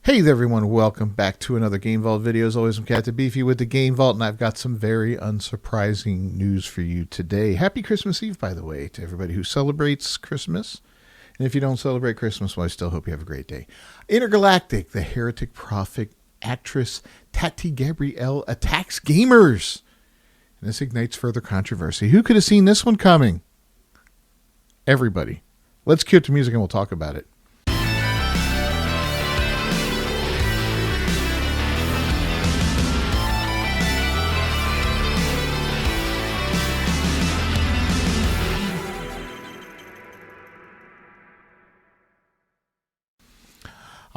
Hey there everyone, welcome back to another Game Vault video. As always, I'm Captain Beefy with the Game Vault, and I've got some very unsurprising news for you today. Happy Christmas Eve, by the way, to everybody who celebrates Christmas. And if you don't celebrate Christmas, well, I still hope you have a great day. Intergalactic, the heretic prophet actress Tati Gabrielle attacks gamers. And this ignites further controversy. Who could have seen this one coming? Everybody. Let's cue to music and we'll talk about it.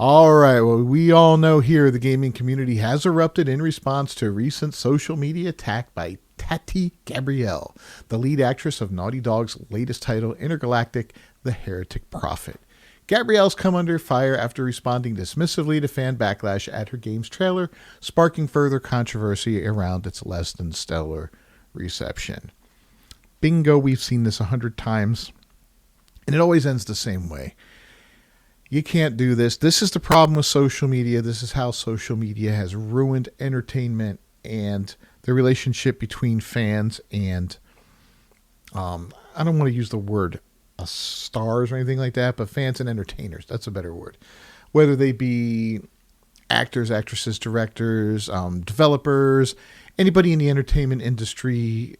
All right, well, we all know here the gaming community has erupted in response to a recent social media attack by Tati Gabrielle, the lead actress of Naughty Dog's latest title, Intergalactic, the Heretic Prophet. Gabrielle's come under fire after responding dismissively to fan backlash at her game's trailer, sparking further controversy around its less than stellar reception. Bingo, we've seen this 100 times, and it always ends the same way. You can't do this. This is the problem with social media. This is how social media has ruined entertainment and the relationship between fans and, I don't want to use the word stars or anything like that, but fans and entertainers. That's a better word. Whether they be actors, actresses, directors, developers, anybody in the entertainment industry,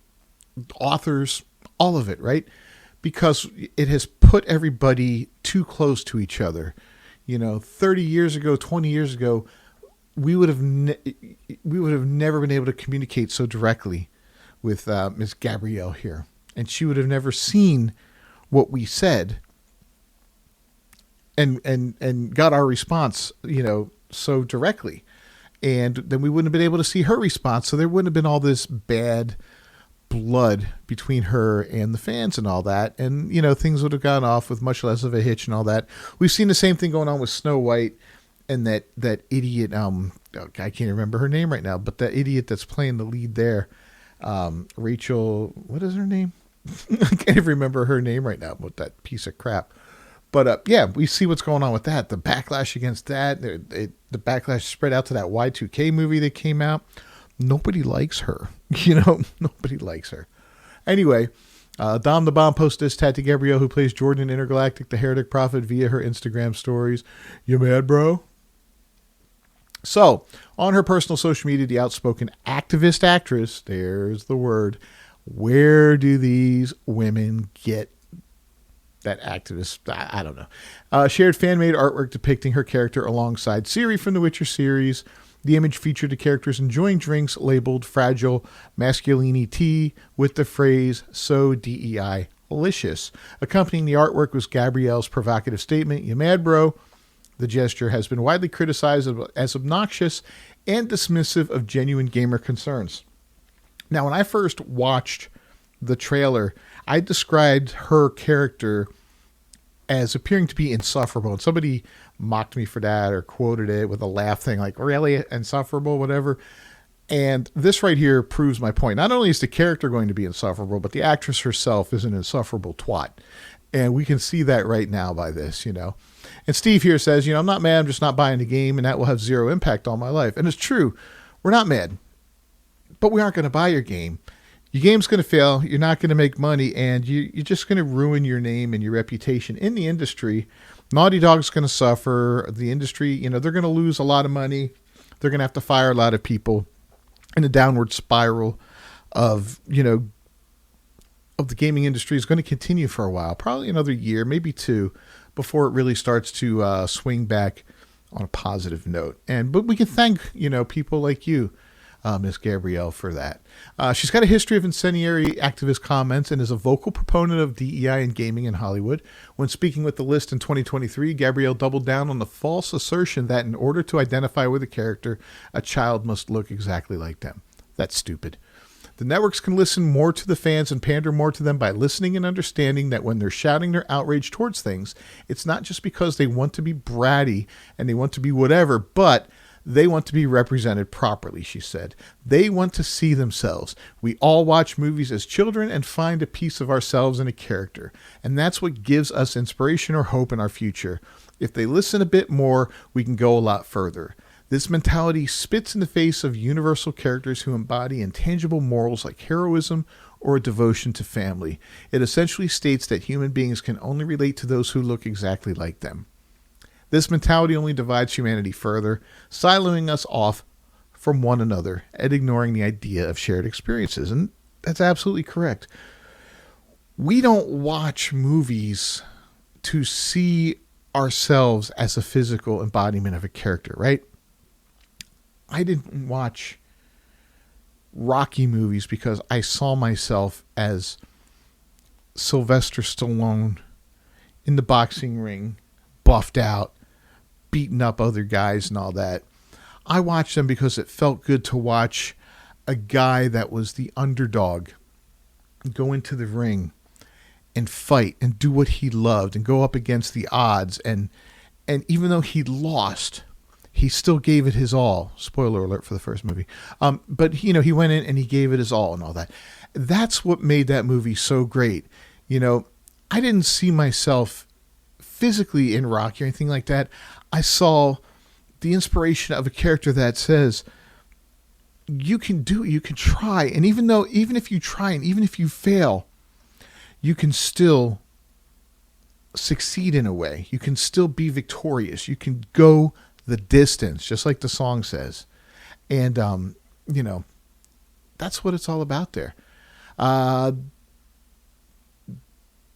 authors, all of it, right? Because it has put everybody too close to each other. 30 years ago, 20 years ago, we would have never been able to communicate so directly with Miss Gabrielle here, and she would have never seen what we said and got our response, so directly, and then we wouldn't have been able to see her response. So there wouldn't have been all this bad blood between her and the fans and all that, and things would have gone off with much less of a hitch and all that. We've seen the same thing going on with Snow White and that idiot, I can't remember her name right now, but that idiot that's playing the lead there, Rachel, what is her name? I can't even remember her name right now, with that piece of crap. But yeah, we see what's going on with that, the backlash against that. The backlash spread out to that Y2K movie that came out. Nobody likes her. Nobody likes her. Anyway, Dom the Bomb posted this. Tati Gabrielle, who plays Jordan in Intergalactic, the Heretic Prophet, via her Instagram stories. You mad, bro? So, on her personal social media, the outspoken activist actress, there's the word, where do these women get that activist? I don't know. Shared fan-made artwork depicting her character alongside Ciri from the Witcher series. The image featured the characters enjoying drinks labeled Fragile Masculinity with the phrase "So DEI-licious." Accompanying the artwork was Gabrielle's provocative statement, "You mad, bro?" The gesture has been widely criticized as obnoxious and dismissive of genuine gamer concerns. Now, when I first watched the trailer, I described her character as appearing to be insufferable, and somebody mocked me for that or quoted it with a laugh thing like, really insufferable, whatever. And this right here proves my point. Not only is the character going to be insufferable, but the actress herself is an insufferable twat. And we can see that right now by this, And Steve here says, I'm not mad, I'm just not buying the game, and that will have zero impact on my life. And it's true. We're not mad, but we aren't going to buy your game. Your game's going to fail. You're not going to make money, and you're just going to ruin your name and your reputation in the industry. Naughty Dog's going to suffer. The industry, they're going to lose a lot of money. They're going to have to fire a lot of people, and the downward spiral of, of the gaming industry is going to continue for a while, probably another year, maybe two, before it really starts to swing back on a positive note. But we can thank, people like you, Miss Gabrielle, for that. She's got a history of incendiary activist comments and is a vocal proponent of DEI in gaming in Hollywood. When speaking with The List in 2023, Gabrielle doubled down on the false assertion that in order to identify with a character, a child must look exactly like them. That's stupid. The networks can listen more to the fans and pander more to them by listening and understanding that when they're shouting their outrage towards things, it's not just because they want to be bratty and they want to be whatever, but they want to be represented properly, she said. They want to see themselves. We all watch movies as children and find a piece of ourselves in a character. And that's what gives us inspiration or hope in our future. If they listen a bit more, we can go a lot further. This mentality spits in the face of universal characters who embody intangible morals like heroism or a devotion to family. It essentially states that human beings can only relate to those who look exactly like them. This mentality only divides humanity further, siloing us off from one another and ignoring the idea of shared experiences. And that's absolutely correct. We don't watch movies to see ourselves as a physical embodiment of a character, right? I didn't watch Rocky movies because I saw myself as Sylvester Stallone in the boxing ring, buffed out, beating up other guys and all that. I watched them because it felt good to watch a guy that was the underdog go into the ring and fight and do what he loved and go up against the odds. And even though he lost, he still gave it his all. Spoiler alert for the first movie. But he went in and he gave it his all and all that. That's what made that movie so great. I didn't see myself physically in Rocky or anything like that. I saw the inspiration of a character that says, you can do it, you can try. And even if you try and even if you fail, you can still succeed in a way. You can still be victorious. You can go the distance, just like the song says. And, that's what it's all about there.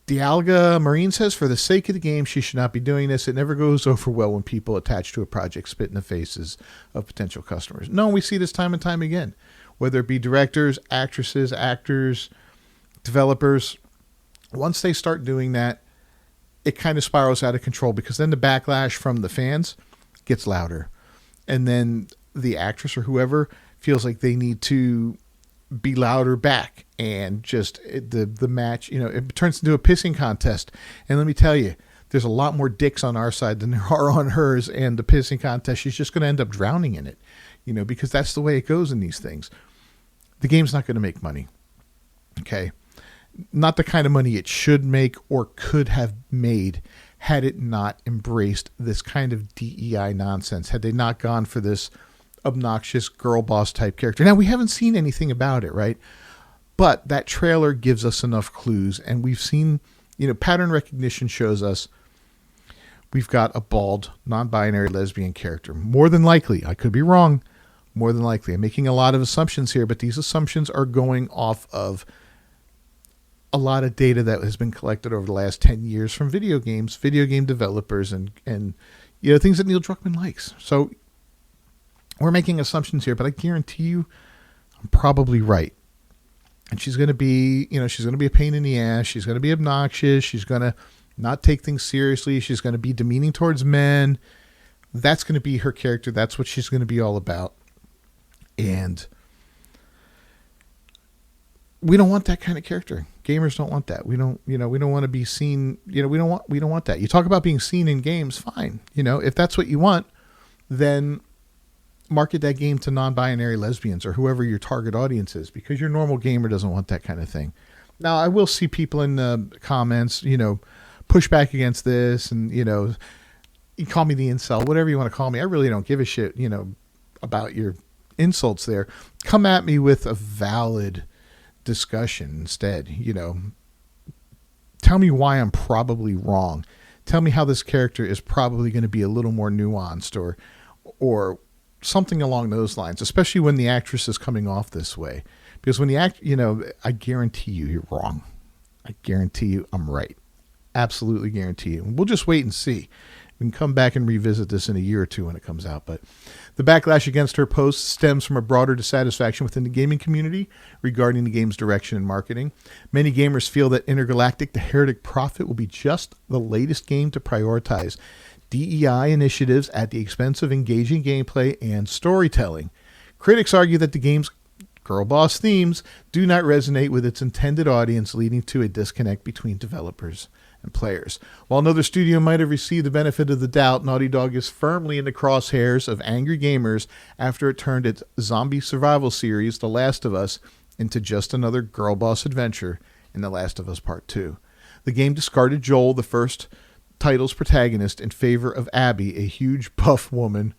Dialga Marine says, for the sake of the game, she should not be doing this. It never goes over well when people attached to a project spit in the faces of potential customers. No, we see this time and time again, whether it be directors, actresses, actors, developers. Once they start doing that, it kind of spirals out of control because then the backlash from the fans gets louder. And then the actress or whoever feels like they need to be louder back, and just the match, it turns into a pissing contest. And let me tell you, there's a lot more dicks on our side than there are on hers, and the pissing contest, she's just going to end up drowning in it, because that's the way it goes in these things. The game's not going to make money. Okay. Not the kind of money it should make or could have made had it not embraced this kind of DEI nonsense, had they not gone for this obnoxious girl boss type character. Now, we haven't seen anything about it, right? But that trailer gives us enough clues, and we've seen, pattern recognition shows us we've got a bald, non-binary lesbian character. More than likely, I could be wrong, more than likely. I'm making a lot of assumptions here, but these assumptions are going off of a lot of data that has been collected over the last 10 years from video game developers and things that Neil Druckmann likes. So we're making assumptions here, but I guarantee you I'm probably right. And she's going to be, she's going to be a pain in the ass. She's going to be obnoxious. She's going to not take things seriously. She's going to be demeaning towards men. That's going to be her character. That's what she's going to be all about. And we don't want that kind of character. Gamers don't want that. We don't want to be seen, we don't want that. You talk about being seen in games, fine. If that's what you want, then market that game to non-binary lesbians or whoever your target audience is, because your normal gamer doesn't want that kind of thing. Now, I will see people in the comments, push back against this, and, you call me the incel, whatever you want to call me. I really don't give a shit, about your insults there. Come at me with a valid discussion instead. Tell me why I'm probably wrong. Tell me how this character is probably going to be a little more nuanced or something along those lines, especially when the actress is coming off this way. Because when the I guarantee you're wrong. I guarantee you I'm right. Absolutely guarantee you. And we'll just wait and see. We can come back and revisit this in a year or two when it comes out. But the backlash against her post stems from a broader dissatisfaction within the gaming community regarding the game's direction and marketing. Many gamers feel that Intergalactic, the Heretic Prophet, will be just the latest game to prioritize DEI initiatives at the expense of engaging gameplay and storytelling. Critics argue that the game's girl boss themes do not resonate with its intended audience, leading to a disconnect between developers and players. While another studio might have received the benefit of the doubt, Naughty Dog is firmly in the crosshairs of angry gamers after it turned its zombie survival series, The Last of Us, into just another girl boss adventure in The Last of Us Part 2. The game discarded Joel, the first title's protagonist in favor of Abby, a huge buff woman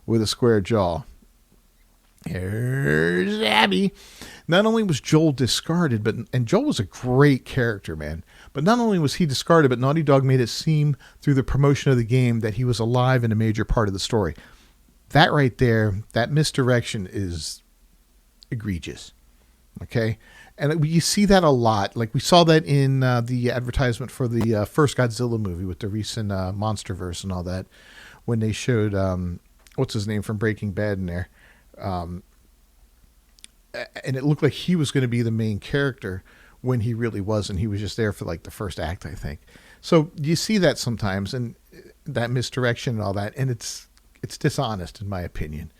with a square jaw. Here's Abby. Not only was Joel discarded, and Joel was a great character, man. But not only was he discarded, but Naughty Dog made it seem through the promotion of the game that he was alive and a major part of the story. That right there, that misdirection is egregious. Okay? And you see that a lot. Like we saw that in the advertisement for the first Godzilla movie with the recent Monsterverse and all that. When they showed, what's his name from Breaking Bad in there. And it looked like he was going to be the main character when he really wasn't. He was just there for like the first act, I think. So you see that sometimes, and that misdirection and all that, and it's dishonest in my opinion.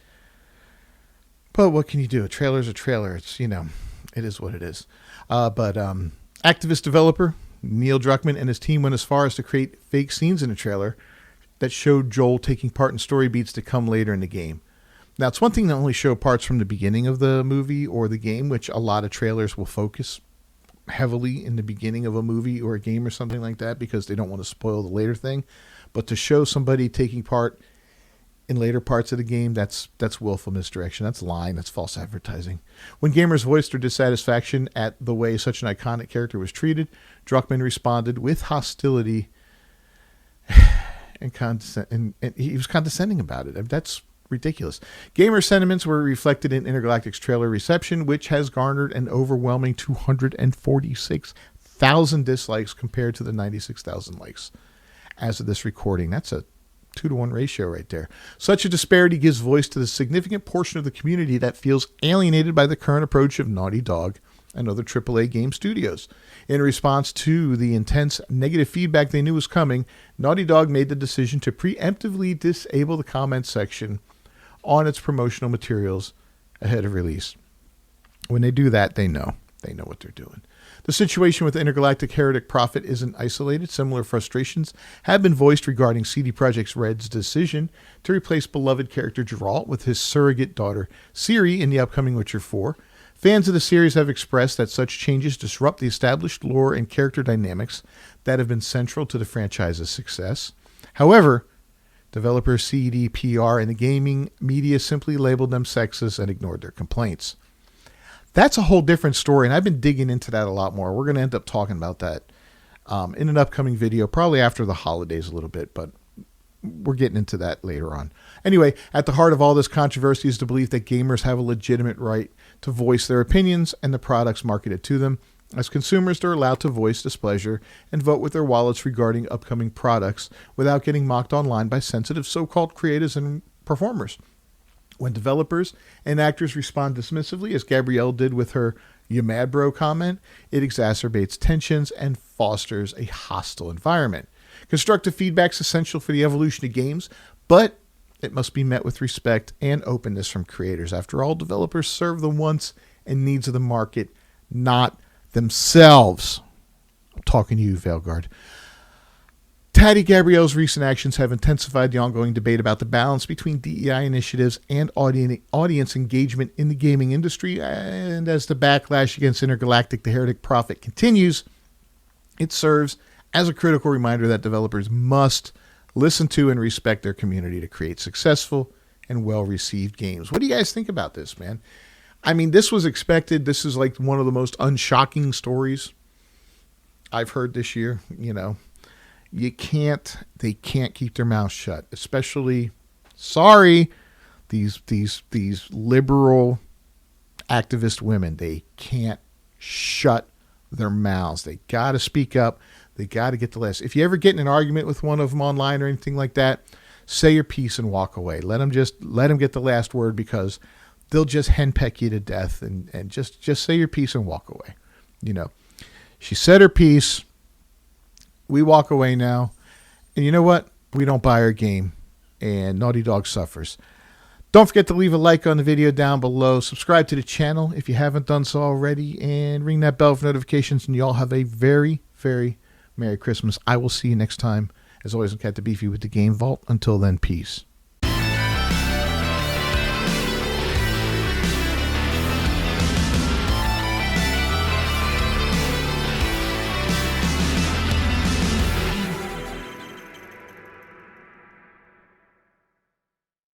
But what can you do? A trailer's a trailer. It's, it is what it is. But activist developer Neil Druckmann and his team went as far as to create fake scenes in a trailer that showed Joel taking part in story beats to come later in the game. Now, it's one thing to only show parts from the beginning of the movie or the game, which a lot of trailers will focus heavily in the beginning of a movie or a game or something like that because they don't want to spoil the later thing. But to show somebody taking part in later parts of the game, that's willful misdirection. That's lying. That's false advertising. When gamers voiced their dissatisfaction at the way such an iconic character was treated, Druckmann responded with hostility and he was condescending about it. That's ridiculous. Gamer sentiments were reflected in Intergalactic's trailer reception, which has garnered an overwhelming 246,000 dislikes compared to the 96,000 likes as of this recording. That's a 2-to-1 ratio right there. Such a disparity gives voice to the significant portion of the community that feels alienated by the current approach of Naughty Dog and other AAA game studios. In response to the intense negative feedback they knew was coming, Naughty Dog made the decision to preemptively disable the comment section on its promotional materials ahead of release. When they do that, they know what they're doing. The situation with Intergalactic Heretic Prophet isn't isolated. Similar frustrations have been voiced regarding CD Projekt Red's decision to replace beloved character Geralt with his surrogate daughter Ciri in the upcoming Witcher 4. Fans of the series have expressed that such changes disrupt the established lore and character dynamics that have been central to the franchise's success. However, developer CDPR and the gaming media simply labeled them sexist and ignored their complaints. That's a whole different story, and I've been digging into that a lot more. We're going to end up talking about that in an upcoming video, probably after the holidays a little bit, but we're getting into that later on. Anyway, at the heart of all this controversy is the belief that gamers have a legitimate right to voice their opinions and the products marketed to them. As consumers, they're allowed to voice displeasure and vote with their wallets regarding upcoming products without getting mocked online by sensitive so-called creators and performers. When developers and actors respond dismissively, as Gabrielle did with her "you mad bro" comment, it exacerbates tensions and fosters a hostile environment. Constructive feedback is essential for the evolution of games, but it must be met with respect and openness from creators. After all, developers serve the wants and needs of the market, not themselves. I'm talking to you, Veilguard. Taddy Gabrielle's recent actions have intensified the ongoing debate about the balance between DEI initiatives and audience engagement in the gaming industry. And as the backlash against Intergalactic, the Heretic Prophet, continues, it serves as a critical reminder that developers must listen to and respect their community to create successful and well-received games. What do you guys think about this, man? I mean, this was expected. This is like one of the most unshocking stories I've heard this year. They can't keep their mouths shut, especially, these liberal activist women. They can't shut their mouths. They got to speak up. They got to get the list. If you ever get in an argument with one of them online or anything like that, say your piece and walk away. Let them get the last word, because they'll just henpeck you to death, and just say your piece and walk away. She said her piece. We walk away now. And you know what? We don't buy our game, and Naughty Dog suffers. Don't forget to leave a like on the video down below. Subscribe to the channel if you haven't done so already, and ring that bell for notifications. And you all have a very, very Merry Christmas. I will see you next time. As always, I'm Cat the Beefy with the Game Vault. Until then, peace.